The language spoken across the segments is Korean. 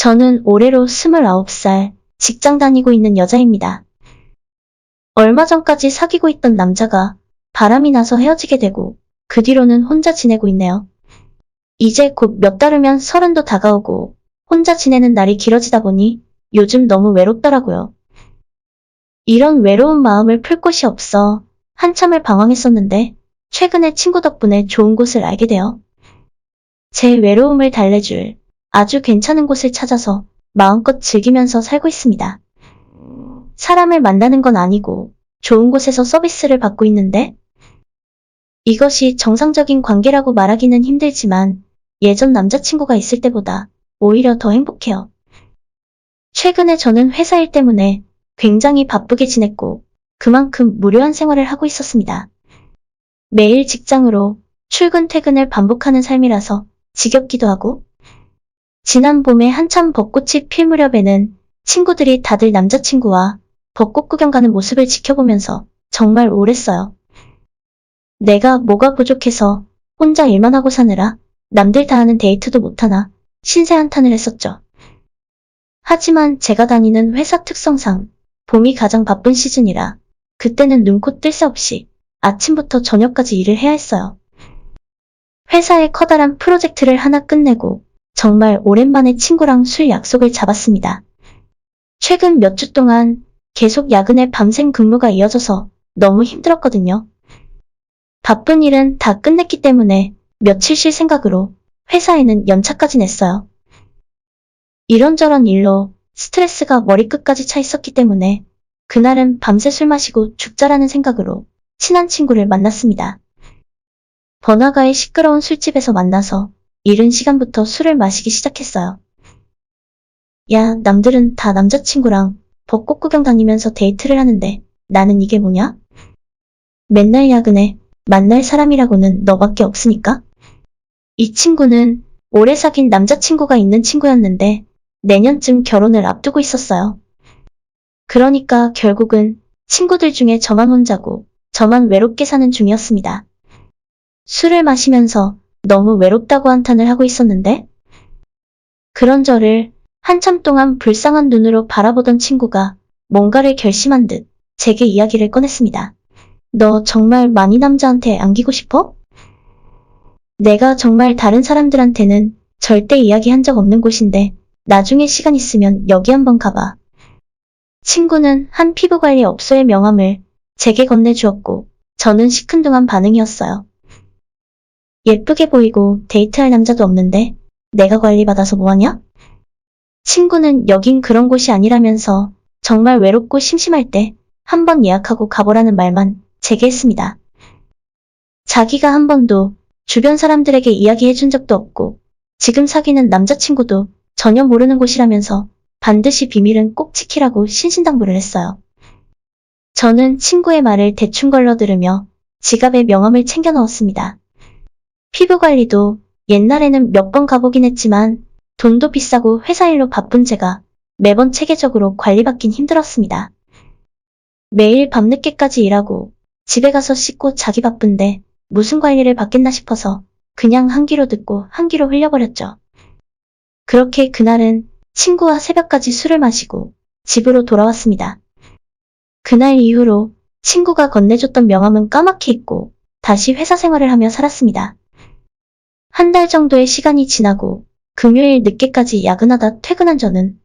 저는 올해로 29살, 직장 다니고 있는 여자입니다. 얼마 전까지 사귀고 있던 남자가 바람이 나서 헤어지게 되고 그 뒤로는 혼자 지내고 있네요. 이제 곧 몇 달 후면 30도 다가오고 혼자 지내는 날이 길어지다 보니 요즘 너무 외롭더라고요. 이런 외로운 마음을 풀 곳이 없어 한참을 방황했었는데 최근에 친구 덕분에 좋은 곳을 알게 되어 제 외로움을 달래줄 아주 괜찮은 곳을 찾아서 마음껏 즐기면서 살고 있습니다. 사람을 만나는 건 아니고 좋은 곳에서 서비스를 받고 있는데 이것이 정상적인 관계라고 말하기는 힘들지만 예전 남자친구가 있을 때보다 오히려 더 행복해요. 최근에 저는 회사 일 때문에 굉장히 바쁘게 지냈고 그만큼 무료한 생활을 하고 있었습니다. 매일 직장으로 출근 퇴근을 반복하는 삶이라서 지겹기도 하고 지난 봄에 한참 벚꽃이 필 무렵에는 친구들이 다들 남자친구와 벚꽃 구경 가는 모습을 지켜보면서 정말 우울했어요. 내가 뭐가 부족해서 혼자 일만 하고 사느라 남들 다 하는 데이트도 못하나 신세 한탄을 했었죠. 하지만 제가 다니는 회사 특성상 봄이 가장 바쁜 시즌이라 그때는 눈코 뜰 새 없이 아침부터 저녁까지 일을 해야 했어요. 회사의 커다란 프로젝트를 하나 끝내고 정말 오랜만에 친구랑 술 약속을 잡았습니다. 최근 몇 주 동안 계속 야근에 밤샘 근무가 이어져서 너무 힘들었거든요. 바쁜 일은 다 끝냈기 때문에 며칠 쉴 생각으로 회사에는 연차까지 냈어요. 이런저런 일로 스트레스가 머리끝까지 차 있었기 때문에 그날은 밤새 술 마시고 죽자라는 생각으로 친한 친구를 만났습니다. 번화가의 시끄러운 술집에서 만나서 이른 시간부터 술을 마시기 시작했어요. 야, 남들은 다 남자친구랑 벚꽃 구경 다니면서 데이트를 하는데 나는 이게 뭐냐? 맨날 야근해. 만날 사람이라고는 너밖에 없으니까? 이 친구는 오래 사귄 남자친구가 있는 친구였는데 내년쯤 결혼을 앞두고 있었어요. 그러니까 결국은 친구들 중에 저만 혼자고 저만 외롭게 사는 중이었습니다. 술을 마시면서 너무 외롭다고 한탄을 하고 있었는데 그런 저를 한참 동안 불쌍한 눈으로 바라보던 친구가 뭔가를 결심한 듯 제게 이야기를 꺼냈습니다. 너 정말 많이 남자한테 안기고 싶어? 내가 정말 다른 사람들한테는 절대 이야기한 적 없는 곳인데 나중에 시간 있으면 여기 한번 가봐. 친구는 한 피부관리 업소의 명함을 제게 건네주었고 저는 시큰둥한 반응이었어요. 예쁘게 보이고 데이트할 남자도 없는데 내가 관리받아서 뭐하냐? 친구는 여긴 그런 곳이 아니라면서 정말 외롭고 심심할 때 한번 예약하고 가보라는 말만 제게 했습니다. 자기가 한 번도 주변 사람들에게 이야기해준 적도 없고 지금 사귀는 남자친구도 전혀 모르는 곳이라면서 반드시 비밀은 꼭 지키라고 신신당부를 했어요. 저는 친구의 말을 대충 걸러 들으며 지갑에 명함을 챙겨 넣었습니다. 피부관리도 옛날에는 몇 번 가보긴 했지만 돈도 비싸고 회사 일로 바쁜 제가 매번 체계적으로 관리받긴 힘들었습니다. 매일 밤늦게까지 일하고 집에 가서 씻고 자기 바쁜데 무슨 관리를 받겠나 싶어서 그냥 한 귀로 듣고 한 귀로 흘려버렸죠. 그렇게 그날은 친구와 새벽까지 술을 마시고 집으로 돌아왔습니다. 그날 이후로 친구가 건네줬던 명함은 까맣게 잊고 다시 회사 생활을 하며 살았습니다. 한 달 정도의 시간이 지나고 금요일 늦게까지 야근하다 퇴근한 저는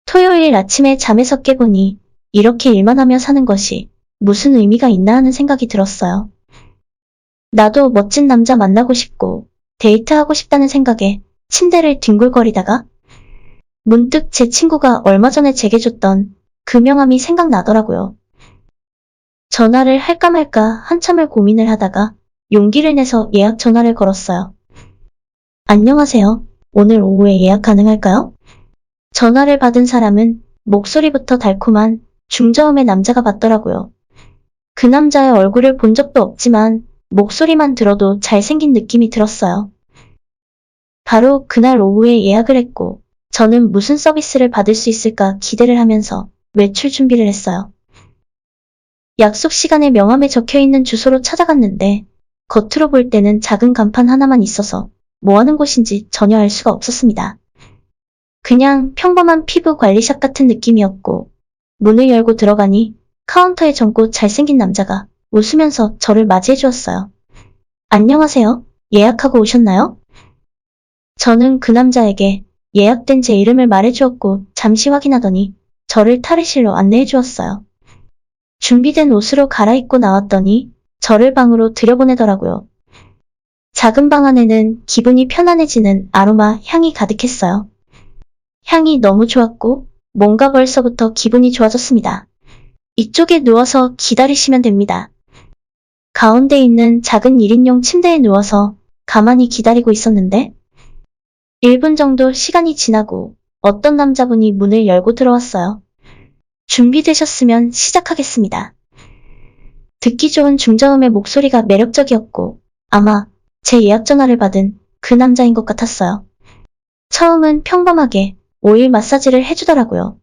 토요일 아침에 잠에서 깨보니 이렇게 일만 하며 사는 것이 무슨 의미가 있나 하는 생각이 들었어요. 나도 멋진 남자 만나고 싶고 데이트하고 싶다는 생각에 침대를 뒹굴거리다가 문득 제 친구가 얼마 전에 제게 줬던 그 명함이 생각나더라고요. 전화를 할까 말까 한참을 고민을 하다가 용기를 내서 예약 전화를 걸었어요. 안녕하세요. 오늘 오후에 예약 가능할까요? 전화를 받은 사람은 목소리부터 달콤한 중저음의 남자가 받더라고요. 그 남자의 얼굴을 본 적도 없지만 목소리만 들어도 잘생긴 느낌이 들었어요. 바로 그날 오후에 예약을 했고 저는 무슨 서비스를 받을 수 있을까 기대를 하면서 외출 준비를 했어요. 약속 시간에 명함에 적혀있는 주소로 찾아갔는데 겉으로 볼 때는 작은 간판 하나만 있어서 뭐 하는 곳인지 전혀 알 수가 없었습니다. 그냥 평범한 피부 관리샵 같은 느낌이었고, 문을 열고 들어가니 카운터에 젊고 잘생긴 남자가 웃으면서 저를 맞이해 주었어요. 안녕하세요. 예약하고 오셨나요? 저는 그 남자에게 예약된 제 이름을 말해 주었고 잠시 확인하더니 저를 탈의실로 안내해 주었어요. 준비된 옷으로 갈아입고 나왔더니 저를 방으로 들여보내더라고요. 작은 방 안에는 기분이 편안해지는 아로마 향이 가득했어요. 향이 너무 좋았고 뭔가 벌써부터 기분이 좋아졌습니다. 이쪽에 누워서 기다리시면 됩니다. 가운데 있는 작은 1인용 침대에 누워서 가만히 기다리고 있었는데 1분 정도 시간이 지나고 어떤 남자분이 문을 열고 들어왔어요. 준비되셨으면 시작하겠습니다. 듣기 좋은 중저음의 목소리가 매력적이었고 아마 제 예약 전화를 받은 그 남자인 것 같았어요. 처음은 평범하게 오일 마사지를 해주더라고요.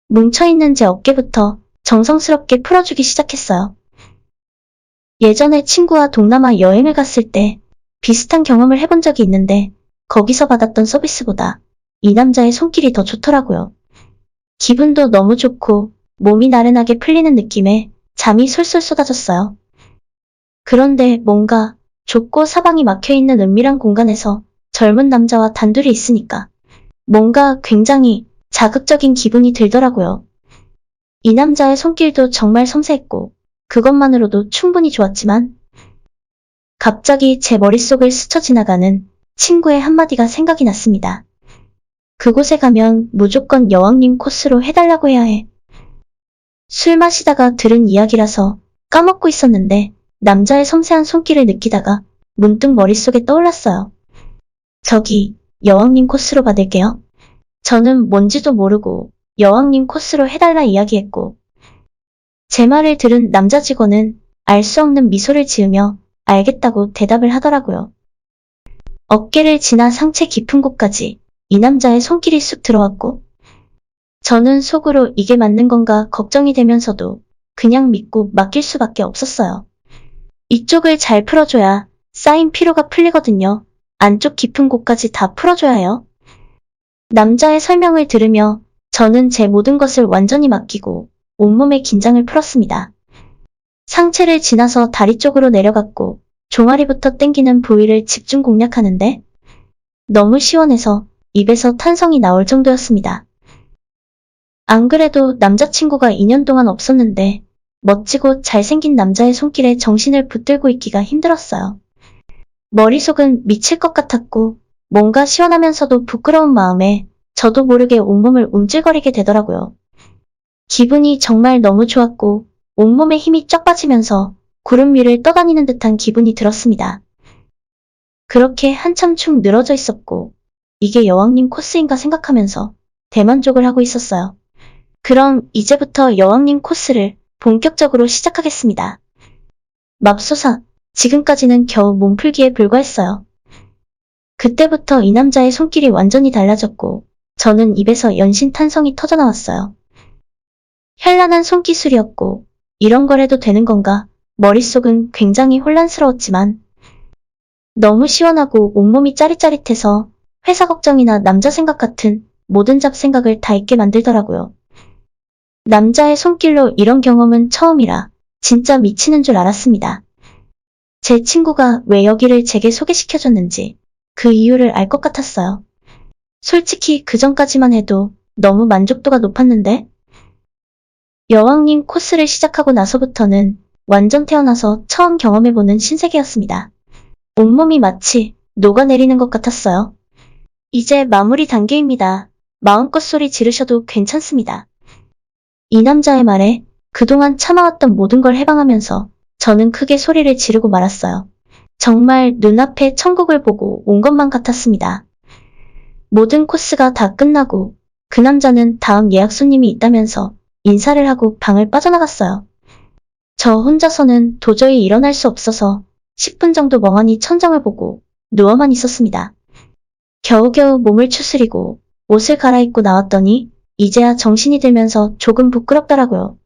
뭉쳐있는 제 어깨부터 정성스럽게 풀어주기 시작했어요. 예전에 친구와 동남아 여행을 갔을 때 비슷한 경험을 해본 적이 있는데 거기서 받았던 서비스보다 이 남자의 손길이 더 좋더라고요. 기분도 너무 좋고 몸이 나른하게 풀리는 느낌에 잠이 솔솔 쏟아졌어요. 그런데 뭔가 좁고 사방이 막혀있는 은밀한 공간에서 젊은 남자와 단둘이 있으니까 뭔가 굉장히 자극적인 기분이 들더라고요. 이 남자의 손길도 정말 섬세했고 그것만으로도 충분히 좋았지만 갑자기 제 머릿속을 스쳐 지나가는 친구의 한마디가 생각이 났습니다. 그곳에 가면 무조건 여왕님 코스로 해달라고 해야 해. 술 마시다가 들은 이야기라서 까먹고 있었는데 남자의 섬세한 손길을 느끼다가 문득 머릿속에 떠올랐어요. 저기 여왕님 코스로 받을게요. 저는 뭔지도 모르고 여왕님 코스로 해달라 이야기했고 제 말을 들은 남자 직원은 알 수 없는 미소를 지으며 알겠다고 대답을 하더라고요. 어깨를 지나 상체 깊은 곳까지 이 남자의 손길이 쑥 들어왔고 저는 속으로 이게 맞는 건가 걱정이 되면서도 그냥 믿고 맡길 수밖에 없었어요. 이쪽을 잘 풀어줘야 쌓인 피로가 풀리거든요. 안쪽 깊은 곳까지 다 풀어줘야 해요. 남자의 설명을 들으며 저는 제 모든 것을 완전히 맡기고 온몸의 긴장을 풀었습니다. 상체를 지나서 다리 쪽으로 내려갔고 종아리부터 땡기는 부위를 집중 공략하는데 너무 시원해서 입에서 탄성이 나올 정도였습니다. 안 그래도 남자친구가 2년 동안 없었는데 멋지고 잘생긴 남자의 손길에 정신을 붙들고 있기가 힘들었어요. 머릿속은 미칠 것 같았고 뭔가 시원하면서도 부끄러운 마음에 저도 모르게 온몸을 움찔거리게 되더라고요. 기분이 정말 너무 좋았고 온몸에 힘이 쫙 빠지면서 구름 위를 떠다니는 듯한 기분이 들었습니다. 그렇게 한참 축 늘어져 있었고 이게 여왕님 코스인가 생각하면서 대만족을 하고 있었어요. 그럼 이제부터 여왕님 코스를 본격적으로 시작하겠습니다. 맙소사, 지금까지는 겨우 몸풀기에 불과했어요. 그때부터 이 남자의 손길이 완전히 달라졌고 저는 입에서 연신 탄성이 터져나왔어요. 현란한 손기술이었고 이런 걸 해도 되는 건가? 머릿속은 굉장히 혼란스러웠지만 너무 시원하고 온몸이 짜릿짜릿해서 회사 걱정이나 남자 생각 같은 모든 잡생각을 다 잊게 만들더라고요. 남자의 손길로 이런 경험은 처음이라 진짜 미치는 줄 알았습니다. 제 친구가 왜 여기를 제게 소개시켜줬는지 그 이유를 알 것 같았어요. 솔직히 그 전까지만 해도 너무 만족도가 높았는데 여왕님 코스를 시작하고 나서부터는 완전 태어나서 처음 경험해보는 신세계였습니다. 온몸이 마치 녹아내리는 것 같았어요. 이제 마무리 단계입니다. 마음껏 소리 지르셔도 괜찮습니다. 이 남자의 말에 그동안 참아왔던 모든 걸 해방하면서 저는 크게 소리를 지르고 말았어요. 정말 눈앞에 천국을 보고 온 것만 같았습니다. 모든 코스가 다 끝나고 그 남자는 다음 예약 손님이 있다면서 인사를 하고 방을 빠져나갔어요. 저 혼자서는 도저히 일어날 수 없어서 10분 정도 멍하니 천정을 보고 누워만 있었습니다. 겨우겨우 몸을 추스리고 옷을 갈아입고 나왔더니 이제야 정신이 들면서 조금 부끄럽더라고요.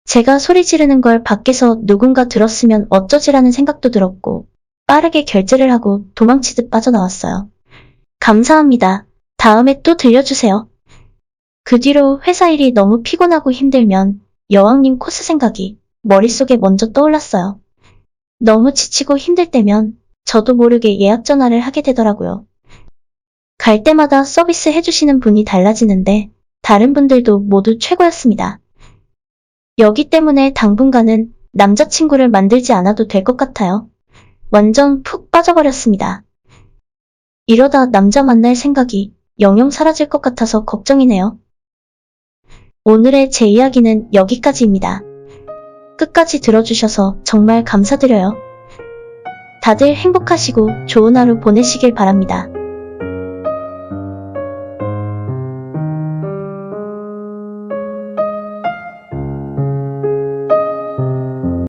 제가 소리 지르는 걸 밖에서 누군가 들었으면 어쩌지라는 생각도 들었고 빠르게 결제를 하고 도망치듯 빠져나왔어요. 감사합니다. 다음에 또 들려주세요. 그 뒤로 회사 일이 너무 피곤하고 힘들면 여왕님 코스 생각이 머릿속에 먼저 떠올랐어요. 너무 지치고 힘들 때면 저도 모르게 예약 전화를 하게 되더라고요. 갈 때마다 서비스 해주시는 분이 달라지는데 다른 분들도 모두 최고였습니다. 여기 때문에 당분간은 남자친구를 만들지 않아도 될 것 같아요. 완전 푹 빠져버렸습니다. 이러다 남자 만날 생각이 영영 사라질 것 같아서 걱정이네요. 오늘의 제 이야기는 여기까지입니다. 끝까지 들어주셔서 정말 감사드려요. 다들 행복하시고 좋은 하루 보내시길 바랍니다.